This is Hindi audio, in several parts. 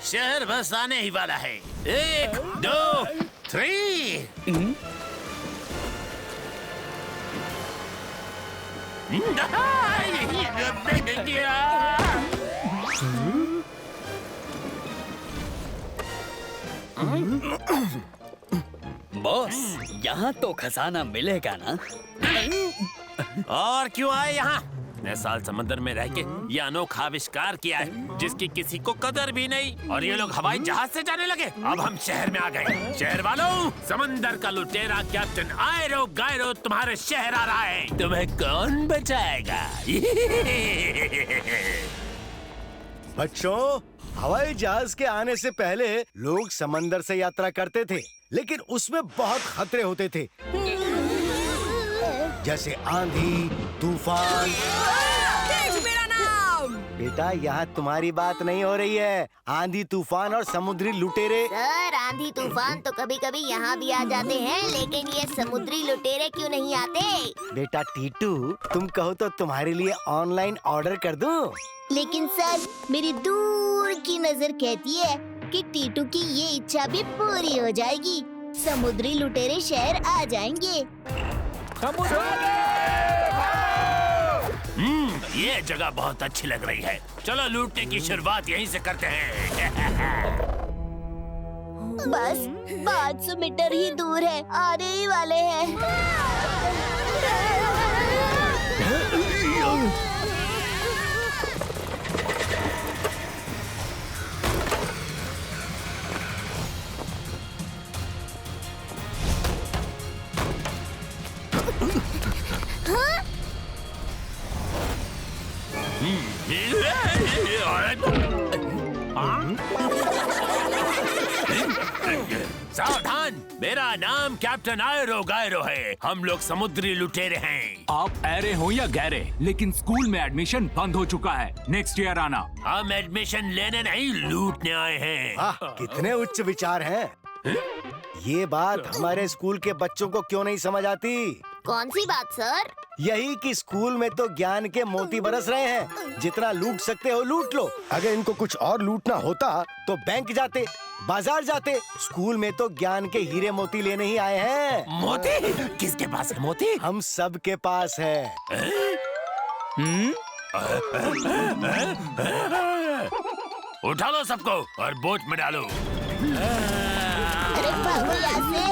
शहर बस आने ही वाला है। 1, 2, 3। बॉस, यहाँ तो खजाना मिलेगा ना? और क्यों आए यहाँ? इतने साल समंदर में रह के ये अनोखा आविष्कार किया है जिसकी किसी को कदर भी नहीं, और ये लोग हवाई जहाज से जाने लगे। अब हम शहर में आ गए। शहर वालों, समंदर का लुटेरा कैप्टन आयरो गायरो तुम्हारे शहर आ रहा है। तुम्हें कौन बचाएगा? बच्चों, हवाई जहाज के आने से पहले लोग समंदर से यात्रा करते थे, लेकिन उसमें बहुत खतरे होते थे, जैसे आंधी, तूफान। मेरा नाम। बेटा, यहाँ तुम्हारी बात नहीं हो रही है। आंधी, तूफान और समुद्री लुटेरे। सर, आंधी तूफान तो कभी कभी यहाँ भी आ जाते हैं, लेकिन ये समुद्री लुटेरे क्यों नहीं आते? बेटा टीटू, तुम कहो तो तुम्हारे लिए ऑनलाइन ऑर्डर कर दूं? लेकिन सर, मेरी दूर की नजर कहती है कि टीटू की ये इच्छा भी पूरी हो जाएगी। समुद्री लुटेरे शहर आ जाएंगे। ये जगह बहुत अच्छी लग रही है। चलो लूटने की शुरुआत यहीं से करते हैं। बस 500 मीटर ही दूर है, आने ही वाले हैं। सावधान, मेरा नाम कैप्टन आयरो गायरो है। हम लोग समुद्री लुटेरे हैं। आप ऐरे हो या गहरे, लेकिन स्कूल में एडमिशन बंद हो चुका है। नेक्स्ट ईयर आना। हम एडमिशन लेने नहीं, लूटने आए हैं। कितने उच्च विचार हैं। ये बात हमारे स्कूल के बच्चों को क्यों नहीं समझ आती? कौन सी बात सर? यही कि स्कूल में तो ज्ञान के मोती बरस रहे हैं। जितना लूट सकते हो लूट लो। अगर इनको कुछ और लूटना होता तो बैंक जाते, बाजार जाते। स्कूल में तो ज्ञान के हीरे मोती लेने ही आए हैं। मोती? किसके पास है मोती? हम सब के पास है। उठा लो सबको और बोट में डालो। अरे भागो यहाँ से।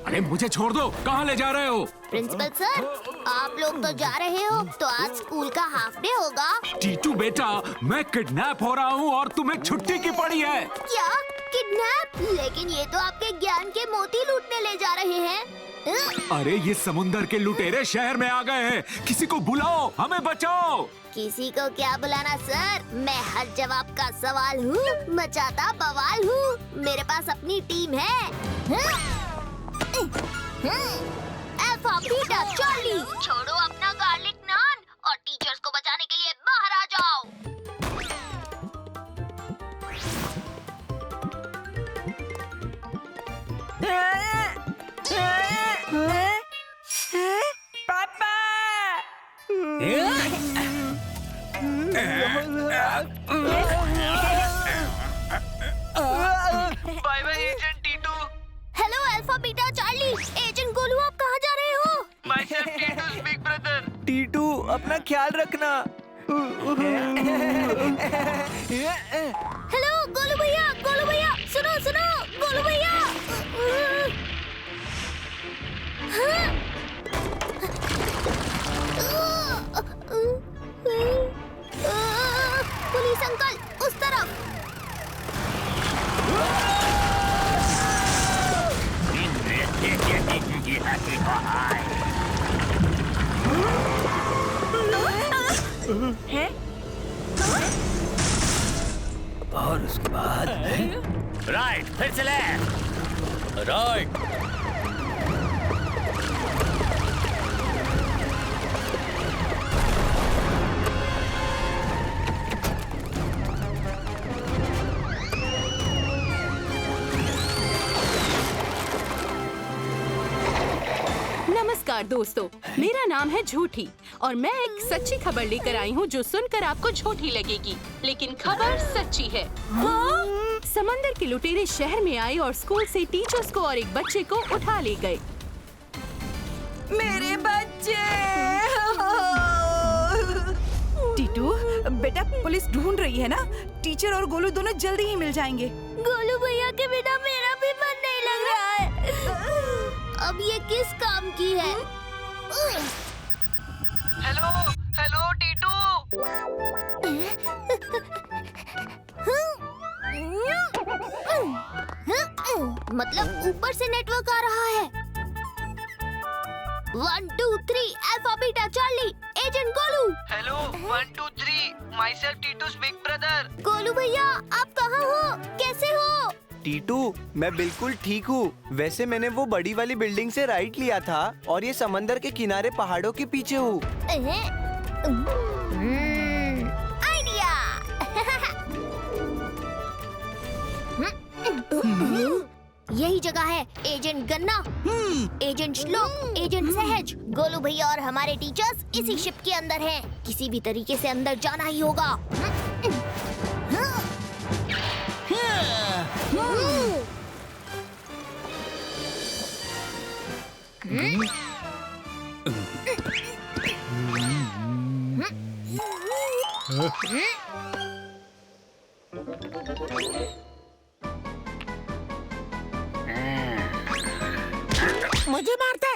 अरे मुझे छोड़ दो, कहाँ ले जा रहे हो? प्रिंसिपल सर, आप लोग तो जा रहे हो, तो आज स्कूल का हाफ डे होगा। टीटू बेटा, मैं किडनैप हो रहा हूँ और तुम्हें छुट्टी की पड़ी है। क्या किडनैप? लेकिन ये तो आपके ज्ञान के मोती लूटने ले जा रहे हैं। अरे ये समुंदर के लुटेरे शहर में आ गए हैं। किसी को बुलाओ, हमें बचाओ। किसी को क्या बुलाना सर, मैं हर जवाब का सवाल हूँ, मचाता बवाल हूँ। मेरे पास अपनी टीम है। अल्फा, बीटा, चार्ली, छोड़ो अपना गार्लिक नान और टीचर्स को बचाने के लिए बाहर आ जाओ। पापा! Bye bye agent Titu. Hello alpha, beta, charlie, agent Golu, आप कहाँ जा रहे हो? Myself Titu's big brother. Titu, अपना ख्याल रखना। हेलो गोलू भैया, सुनो सुनो, गोलू भैया। पुलिस अंकल, उस तरफ। और उसके बाद राइट, फिर से लेफ्ट। राइट। नमस्कार दोस्तों, मेरा नाम है झूठी और मैं एक सच्ची खबर लेकर आई हूँ जो सुनकर आपको झूठी लगेगी, लेकिन खबर सच्ची है। समंदर के लुटेरे शहर में आए और स्कूल से टीचर्स को और एक बच्चे को उठा ले गए। मेरे बच्चे। टीटू, बेटा पुलिस ढूंढ रही है ना? टीचर और गोलू दोनों जल्दी ही मिल जाएंगे। गोलू भैया के बिना मेरा भी मन नहीं लग रहा है। अब ये किस काम की है? Hello hello Titu. मतलब ऊपर से नेटवर्क आ रहा है। 1 2 3 alpha beta charlie, agent Golu. Hello 1 2 3 myself Titu's big brother. Golu भैया, आप कहाँ हो? कैसे हो? टीटू, मैं बिल्कुल ठीक हूँ। वैसे मैंने वो बड़ी वाली बिल्डिंग से राइट लिया था और ये समंदर के किनारे पहाड़ों के पीछे हूँ। आइडिया। यही जगह है। एजेंट गन्ना, एजेंट श्लोक, एजेंट सहज, गोलू भैया और हमारे टीचर्स इसी शिप के अंदर हैं। किसी भी तरीके से अंदर जाना ही होगा। मुझे मारते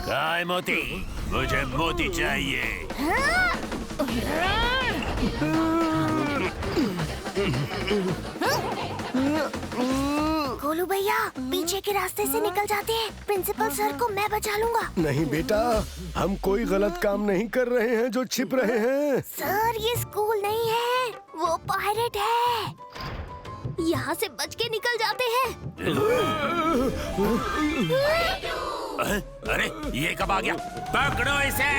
काय मोती, मुझे मोती चाहिए। गोलू भैया, पीछे के रास्ते से निकल जाते हैं। प्रिंसिपल सर को मैं बचा लूंगा। नहीं बेटा, हम कोई गलत काम नहीं कर रहे हैं जो छिप रहे हैं। सर, ये स्कूल नहीं है, वो पायरेट है। यहाँ से बच के निकल जाते हैं। अरे ये कब आ गया? पकड़ो इसे।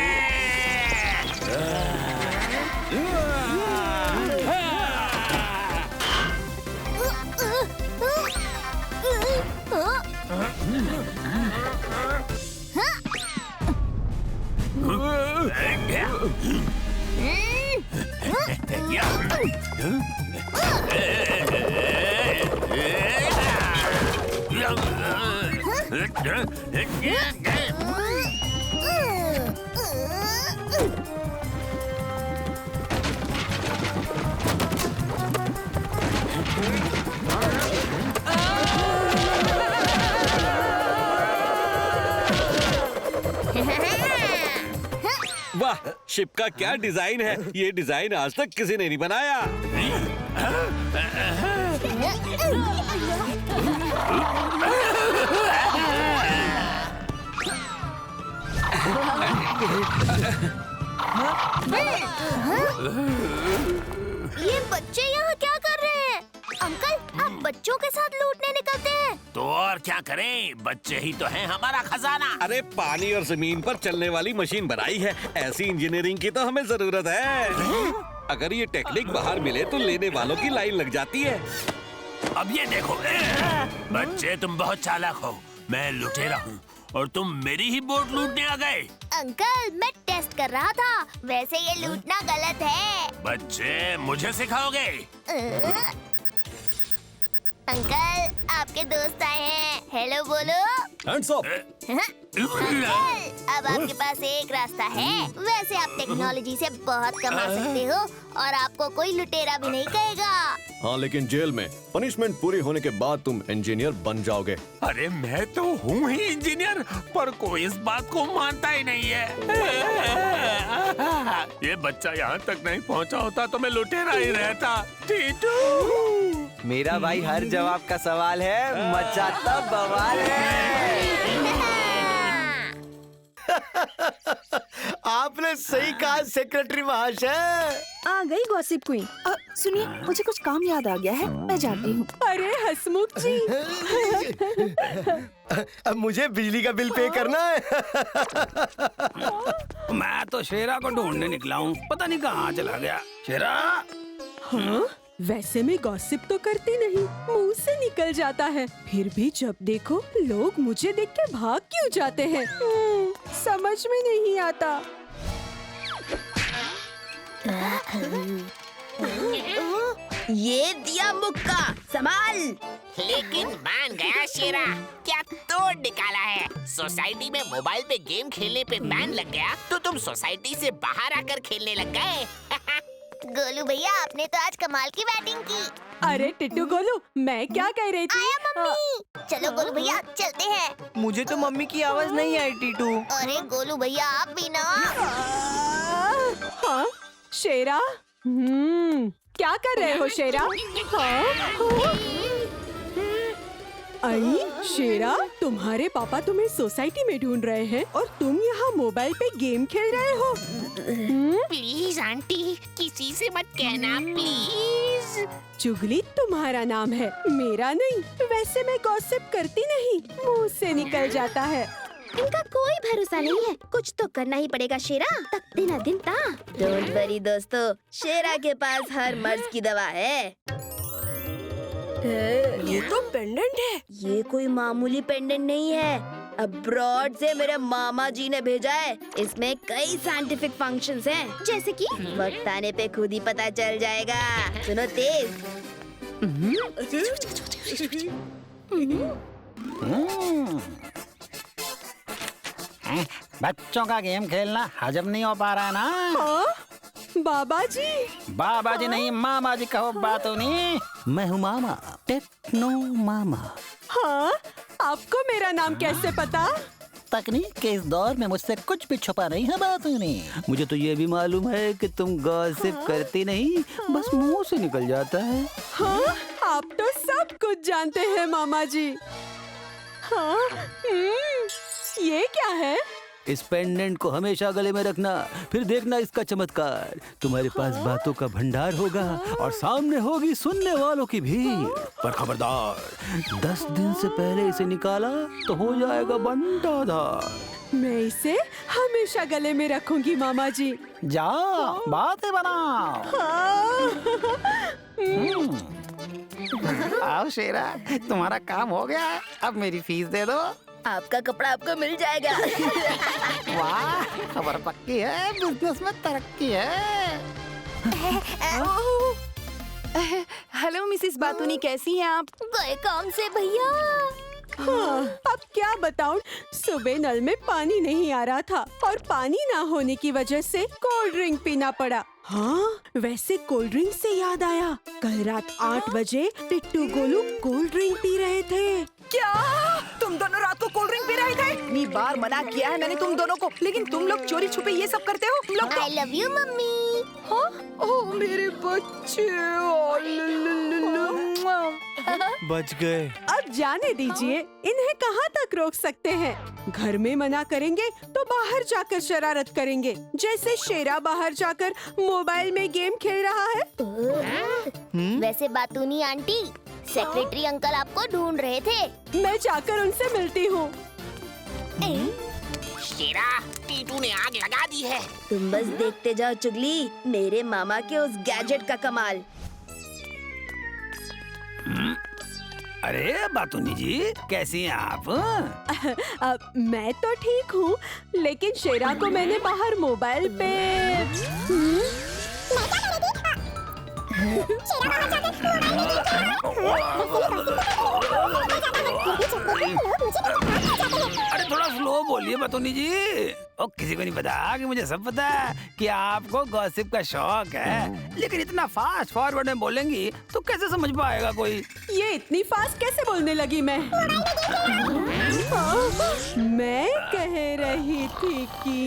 वाह, शिप का क्या डिजाइन है। ये डिजाइन आज तक किसी ने नहीं बनाया। ये बच्चे यहाँ क्या कर रहे हैं? अंकल, आप बच्चों के साथ लूटने निकलते हैं? तो और क्या करें, बच्चे ही तो हैं हमारा खजाना। अरे पानी और जमीन पर चलने वाली मशीन बनाई है, ऐसी इंजीनियरिंग की तो हमें जरूरत है। अगर ये टेक्निक बाहर मिले तो लेने वालों की लाइन लग जाती है। अब ये देखो, बच्चे तुम बहुत चालाक हो। मैं लुटेरा हूँ और तुम मेरी ही बोट लूटने आ गए। अंकल, मैं टेस्ट कर रहा था। वैसे ये लूटना गलत है। बच्चे, मुझे सिखाओगे? अंकल, आपके दोस्त आए हैं। हेलो बोलो। Hands up. अंकल, अब आपके पास एक रास्ता है। वैसे आप टेक्नोलॉजी से बहुत कमा सकते हो और आपको कोई लुटेरा भी नहीं कहेगा। हाँ, लेकिन जेल में पनिशमेंट पूरी होने के बाद तुम इंजीनियर बन जाओगे। अरे मैं तो हूँ ही इंजीनियर, पर कोई इस बात को मानता ही नहीं है। ये बच्चा यहाँ तक नहीं पहुँचा होता तो मैं लुटेरा ही रहता। टीटू, मेरा भाई हर जवाब का सवाल है, मचाता बवाल है। आपने सही कहा सेक्रेटरी महाशय। आ गई गॉसिप क्वीन। सुनिए, मुझे कुछ काम याद आ गया है, मैं जाती हूँ। अरे हसमुख जी, अब मुझे बिजली का बिल पे करना है। मैं तो शेरा को ढूंढने निकला हूँ, पता नहीं कहाँ चला गया। शेरा। हाँ, वैसे मैं गॉसिप तो करती नहीं, मुंह से निकल जाता है। फिर भी जब देखो लोग मुझे देख के भाग क्यों जाते हैं, समझ में नहीं आता। ये दिया मुक्का, संभाल। लेकिन मान गया शेरा, क्या तोड़ निकाला है। सोसाइटी में मोबाइल पे गेम खेलने पे बैन लग गया तो तुम सोसाइटी से बाहर आकर खेलने लग गए। गोलू भैया, आपने तो आज कमाल की बैटिंग की। अरे टिट्टू गोलू, मैं क्या कह रही थी? आया मम्मी। चलो गोलू भैया, चलते हैं। मुझे तो मम्मी की आवाज नहीं आई टीटू। अरे गोलू भैया, आप भी ना। हाँ, शेरा। क्या कर रहे हो शेरा? हाँ? आई शेरा, तुम्हारे पापा तुम्हें सोसाइटी में ढूंढ रहे हैं और तुम यहाँ मोबाइल पे गेम खेल रहे हो। प्लीज आंटी, किसी से मत कहना प्लीज। चुगली तुम्हारा नाम है, मेरा नहीं। वैसे मैं गॉसिप करती नहीं, मुंह से निकल जाता है। इनका कोई भरोसा नहीं है, कुछ तो करना ही पड़ेगा शेरा, तकते ना दिन ता। डोंट वरी दोस्तों, शेरा के पास हर मर्ज की दवा है। ये तो पेंडेंट है। ये कोई मामूली पेंडेंट नहीं है, अब्रॉड से मेरे मामा जी ने भेजा है। इसमें कई साइंटिफिक फंक्शंस हैं, जैसे कि वक्त आने पे खुद ही पता चल जाएगा। सुनो तेज। बच्चों का गेम खेलना हजम नहीं हो पा रहा है ना? हाँ? बाबा जी। बाबा जी नहीं, मामा जी कहो, बात नहीं। मैं हूँ मामा, टेक्नो मामा। हाँ? आपको मेरा नाम कैसे पता? तकनीक के इस दौर में मुझसे कुछ भी छुपा नहीं है, बात नहीं। मुझे तो ये भी मालूम है कि तुम गॉसिप करती नहीं, बस मुंह से निकल जाता है। हाँ? आप तो सब कुछ जानते हैं मामा जी। हाँ? ये क्या है? इस पेंडेंट को हमेशा गले में रखना, फिर देखना इसका चमत्कार। तुम्हारे पास बातों का भंडार होगा और सामने होगी सुनने वालों की भीड़। पर खबरदार, 10 दिन से पहले इसे निकाला तो हो जाएगा बंटाधार। मैं इसे हमेशा गले में रखूंगी मामा जी। जाओ, बातें बनाओ। आओ शेरा, तुम्हारा काम हो गया, अब मेरी फीस दे दो। आपका कपड़ा आपको मिल जाएगा। वाह, खबर पक्की है, बिजनेस में तरक्की है। हेलो मिसेस बातूनी, कैसी हैं आप? गए काम से भैया। हाँ, अब क्या बताऊं, सुबह नल में पानी नहीं आ रहा था और पानी ना होने की वजह से कोल्ड ड्रिंक पीना पड़ा। हाँ, वैसे कोल्ड ड्रिंक से याद आया, कल रात 8 बजे Tittu Golu cold drink P रहे थे। क्या तुम दोनों रात को कोल्ड ड्रिंक पी रहे थे? इतनी बार मना किया है मैंने तुम दोनों को, लेकिन तुम लोग चोरी छुपे ये सब करते हो। तुम लोग I love you मम्मी। हाँ? ओह मेरे बच्चे, बच गए। अब जाने दीजिए, इन्हें कहाँ तक रोक सकते हैं। घर में मना करेंगे तो बाहर जाकर शरारत करेंगे, जैसे शेरा बाहर जाकर मोबाइल में गेम खेल रहा है। वैसे बातूनी आंटी, सेक्रेटरी अंकल आपको ढूंढ रहे थे। मैं जाकर उनसे मिलती हूँ। शेरा, टीटू ने आग लगा दी है। तुम बस देखते जाओ चुगली, मेरे मामा के उस गैजेट का कमाल। अरे बातूनी जी, कैसी हैं आप? मैं तो ठीक हूँ, लेकिन शेरा को मैंने बाहर मोबाइल पे अरे थोड़ा स्लो बोलिए बातूनी जी। और किसी को नहीं पता कि मुझे सब पता है कि आपको गॉसिप का शौक है, लेकिन इतना फास्ट फॉरवर्ड में बोलेंगी तो कैसे समझ पाएगा कोई? ये इतनी फास्ट कैसे बोलने लगी मैं? मैं कह रही थी कि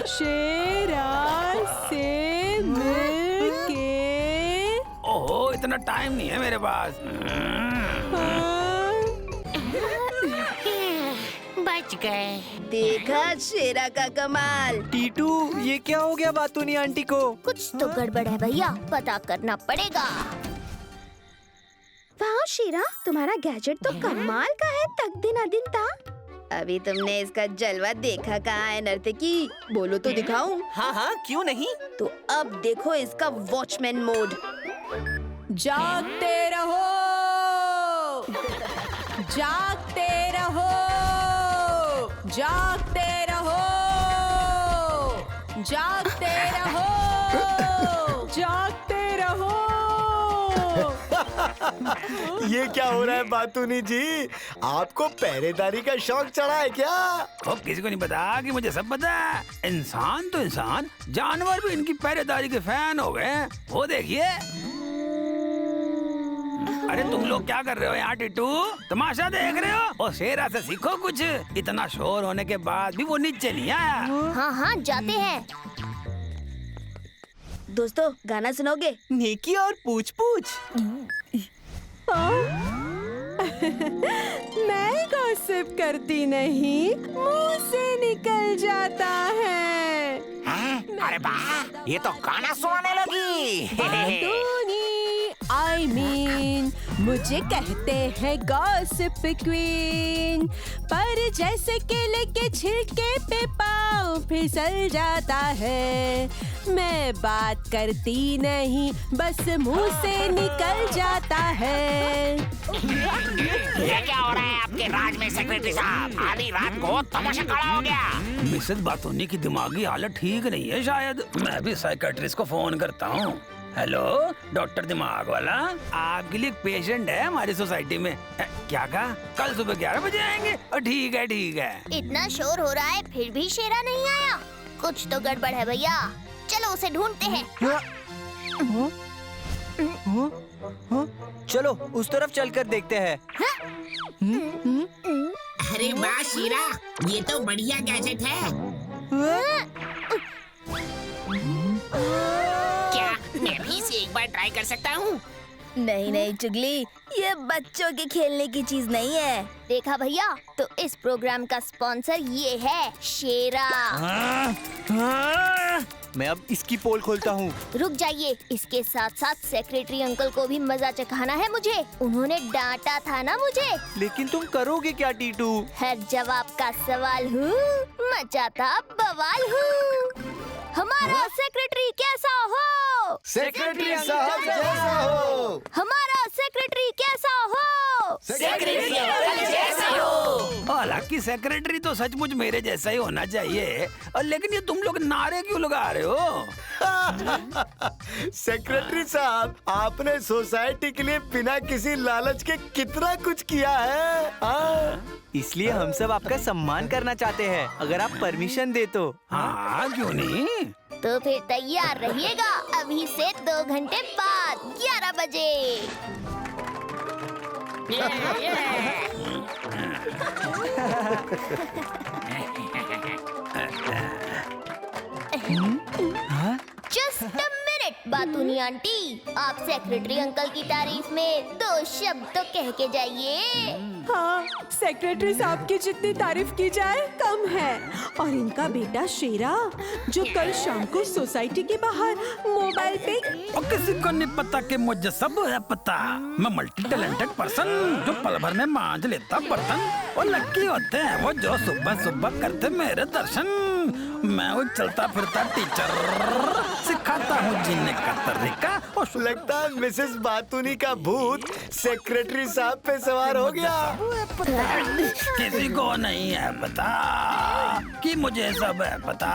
शेरा से मिलके। ओहो, इतना टाइम नहीं है मेरे पास। बच गए। देखा शेरा का कमाल। टीटू, ये क्या हो गया बातूनी आंटी को? कुछ तो गड़बड़ है भैया, पता करना पड़ेगा। वाह शेरा, तुम्हारा गैजेट तो कमाल का है। तक दिन दिन था। अभी तुमने इसका जलवा देखा कहाँ है नर्तकी? बोलो तो दिखाऊं? हाँ हाँ, क्यों नहीं? तो अब देखो इसका वॉचमैन मोड। जागते रहो, जागते रहो, जागते रहो, जागते रहो, जागते रहो। ये क्या हो रहा है बातूनी जी? आपको पहरेदारी का शौक चढ़ा है क्या? वो किसी को नहीं पता कि मुझे सब पता है। इंसान तो इंसान, जानवर भी इनकी पहरेदारी के फैन हो गए। वो देखिए। अरे तुम लोग क्या कर रहे हो यहाँ टिट्टू? तमाशा देख रहे हो? और शेरा से सीखो कुछ। इतना शोर होने के बाद भी वो नीचे नहीं आया। हाँ हाँ, जाते हैं। दोस्तों, गाना सुनोगे? नेकी और पूछ पूछ। मैं गॉसिप करती नहीं, मुंह से निकल जाता है। अरे वाह, ये तो गाना सुनाने लगी। बातूनी, I mean, मुझे कहते हैं गॉसिप क्वीन, पर जैसे केले के छिलके पे पाँव फिसल जाता है। मैं बात करती नहीं, बस मुंह से निकल जाता है। ये क्या हो रहा है आपके राज में सेक्रेटरी साहब? आधी रात को तमाशा खड़ा हो गया। मिसेस बातूनी की दिमागी हालत ठीक नहीं है शायद। मैं भी साइकेट्रिस्ट को फोन करता हूँ। हेलो डॉक्टर दिमाग वाला, आपके लिए एक पेशेंट है हमारी सोसाइटी में। क्या कहा? कल सुबह 11 बजे आएंगे? ठीक है ठीक है। इतना शोर हो रहा है फिर भी शेरा नहीं आया। कुछ तो गड़बड़ है भैया, चलो उसे ढूंढते हैं। चलो उस तरफ चलकर देखते हैं। अरे वाह शीरा, ये तो बढ़िया गैजेट है। क्या मैं भी इसे एक बार ट्राई कर सकता हूँ? नहीं नहीं चुगली, ये बच्चों के खेलने की चीज नहीं है। देखा भैया, तो इस प्रोग्राम का स्पॉन्सर ये है शेरा। मैं अब इसकी पोल खोलता हूँ। रुक जाइए, इसके साथ साथ सेक्रेटरी अंकल को भी मजा चखाना है मुझे। उन्होंने डांटा था ना मुझे। लेकिन तुम करोगे क्या टीटू? हर जवाब का सवाल हूँ, मचाता बवाल हूँ। हमारा सेक्रेटरी कैसा हो? सेक्रेटरी साहब जैसा हो। हमारा सेक्रेटरी कैसा हो? सेक्रेटरी अंकल जैसा हो। हालांकि सेक्रेटरी तो सचमुच मेरे जैसा ही होना चाहिए, और लेकिन ये तुम लोग नारे क्यों लगा रहे हो? सेक्रेटरी साहब, आपने सोसाइटी के लिए बिना किसी लालच के कितना कुछ किया है। इसलिए हम सब आपका सम्मान करना चाहते हैं, अगर आप परमिशन दे तो। हाँ क्यों नहीं? तो फिर तैयार रहिएगा, अभी से 2 घंटे बाद 11 बजे। जस्ट अ मिनट बातूनी आंटी, आप सेक्रेटरी अंकल की तारीफ में 2 शब्द तो कह के जाइए। हाँ, सेक्रेटरी साहब की जितनी तारीफ की जाए कम है। और इनका बेटा शेरा, जो कल शाम को सोसाइटी के बाहर मोबाइल पे। और किसी को नहीं पता कि मुझे सब है पता। मैं मल्टी टैलेंटेड पर्सन, जो पल भर में मांज लेता बर्तन। और लक्की होते हैं वो जो सुबह सुबह करते मेरे दर्शन। मैं वो चलता फिरता टीचर, सिखाता हूँ जीने का तरीका। और लगता है मिसेस बातूनी का भूत सेक्रेटरी साहब पे सवार हो गया। किसी को नहीं है पता कि मुझे सब है पता।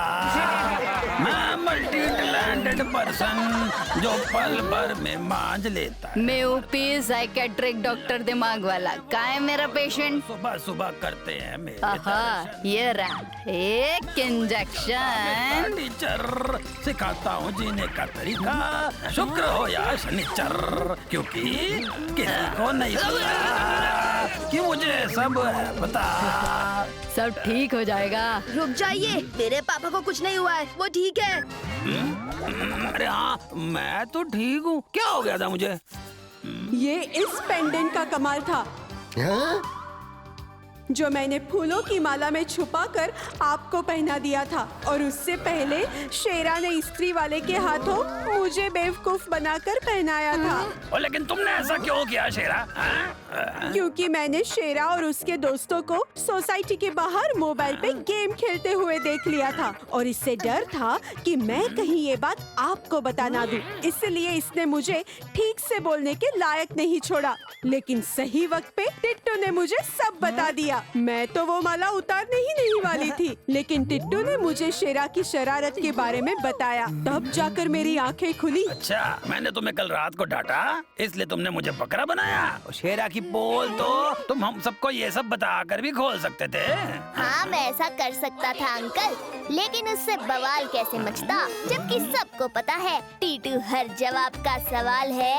मैं मल्टी टैलेंटेड पर्सन, जो पल भर में मांज लेता। मैं यूपी साइकेट्रिक डॉक्टर दिमाग वाला। का है मेरा पेशेंट? सुबह सुबह करते हैं मेरे आहा, ये रहा एक इंजेक्शन। टीचर, सिखाता हूँ जीने का तरीका। शुक्र हो या शनिचर, क्योंकि किसी को नहीं पता कि मुझे सब है पता। सब ठीक हो जाएगा। रुक जाइए, मेरे पापा को कुछ नहीं हुआ है, वो ठीक है। अरे हाँ, मैं तो ठीक हूँ। क्या हो गया था मुझे? ये इस पेंडेंट का कमाल था। जो मैंने फूलों की माला में छुपाकर आपको पहना दिया था, और उससे पहले शेरा ने स्त्री वाले के हाथों मुझे बेवकूफ बनाकर पहनाया था। लेकिन तुमने ऐसा क्यों किया शेरा? क्योंकि मैंने शेरा और उसके दोस्तों को सोसाइटी के बाहर मोबाइल पे गेम खेलते हुए देख लिया था, और इससे डर था कि मैं कहीं ये बात आपको बता ना दूं। इसलिए इसने मुझे ठीक से बोलने के लायक नहीं छोड़ा। लेकिन सही वक्त पे टिट्टू ने मुझे सब बता दिया। मैं तो वो माला उतारने ही नहीं वाली थी, लेकिन टिट्टू ने मुझे शेरा की शरारत के बारे में बताया। तब जाकर मेरी आंखें खुली। अच्छा, मैंने तुम्हें कल रात को डांटा, इसलिए तुमने मुझे बकरा बनाया। शेरा की पोल तो तुम हम सबको ये सब बताकर भी खोल सकते थे। हाँ, मैं ऐसा कर सकता था अंकल, लेकिन उससे बवाल कैसे मचता, जबकि सबको पता है टीटू हर जवाब का सवाल है।